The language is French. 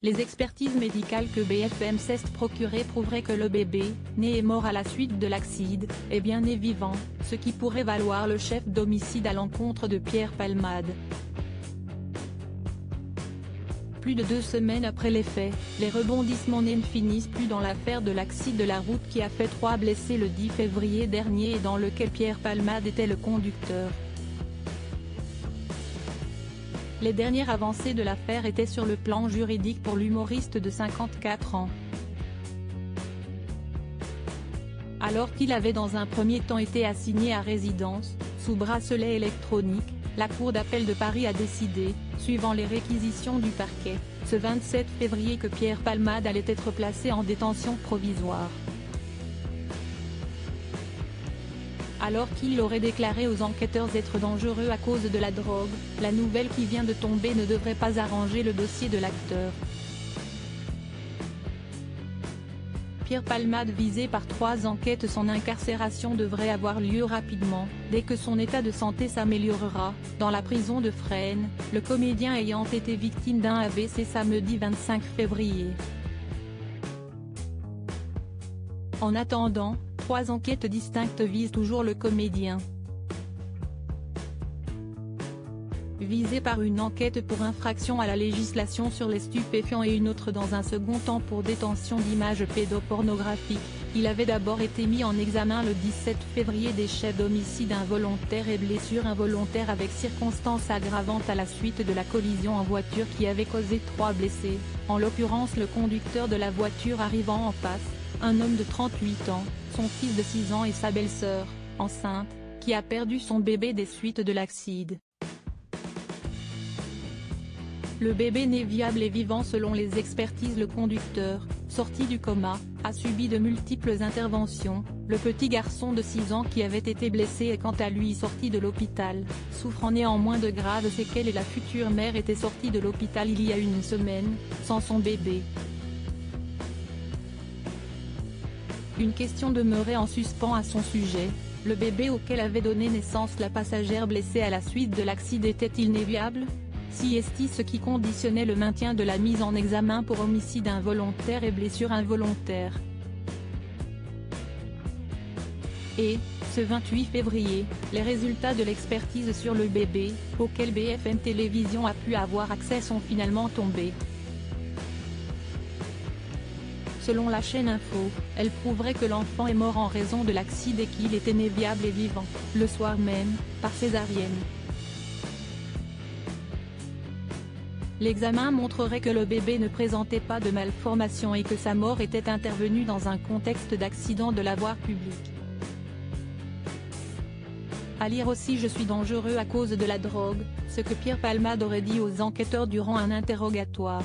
Les expertises médicales que BFM s'est procurées prouveraient que le bébé, né et mort à la suite de l'accident, est bien né vivant, ce qui pourrait valoir le chef d'homicide à l'encontre de Pierre Palmade. Plus de 2 semaines après les faits, les rebondissements ne finissent plus dans l'affaire de l'accident de la route qui a fait 3 blessés le 10 février dernier et dans lequel Pierre Palmade était le conducteur. Les dernières avancées de l'affaire étaient sur le plan juridique pour l'humoriste de 54 ans. Alors qu'il avait dans un premier temps été assigné à résidence, sous bracelet électronique, la Cour d'appel de Paris a décidé, suivant les réquisitions du parquet, ce 27 février que Pierre Palmade allait être placé en détention provisoire. Alors qu'il aurait déclaré aux enquêteurs être dangereux à cause de la drogue, la nouvelle qui vient de tomber ne devrait pas arranger le dossier de l'acteur. Pierre Palmade visé par 3 enquêtes. Son incarcération devrait avoir lieu rapidement, dès que son état de santé s'améliorera, dans la prison de Fresnes, le comédien ayant été victime d'un AVC samedi 25 février. En attendant, 3 enquêtes distinctes visent toujours le comédien. Visé par une enquête pour infraction à la législation sur les stupéfiants et une autre dans un second temps pour détention d'images pédopornographiques, il avait d'abord été mis en examen le 17 février des chefs d'homicide involontaire et blessure involontaire avec circonstances aggravantes à la suite de la collision en voiture qui avait causé 3 blessés, en l'occurrence le conducteur de la voiture arrivant en face, un homme de 38 ans, son fils de 6 ans et sa belle-sœur, enceinte, qui a perdu son bébé des suites de l'accident. Le bébé né viable et vivant selon les expertises. Le conducteur, sorti du coma, a subi de multiples interventions. Le petit garçon de 6 ans qui avait été blessé est quant à lui sorti de l'hôpital, souffrant néanmoins de graves séquelles et la future mère était sortie de l'hôpital il y a 1 semaine, sans son bébé. Une question demeurait en suspens à son sujet. Le bébé auquel avait donné naissance la passagère blessée à la suite de l'accident était-il né viable ? Si est-il ce qui conditionnait le maintien de la mise en examen pour homicide involontaire et blessure involontaire. Et, ce 28 février, les résultats de l'expertise sur le bébé, auquel BFM Télévision a pu avoir accès sont finalement tombés. Selon la chaîne Info, elle prouverait que l'enfant est mort en raison de l'accident et qu'il était né viable et vivant, le soir même, par césarienne. L'examen montrerait que le bébé ne présentait pas de malformation et que sa mort était intervenue dans un contexte d'accident de la voie publique. À lire aussi: je suis dangereux à cause de la drogue, ce que Pierre Palmade aurait dit aux enquêteurs durant un interrogatoire.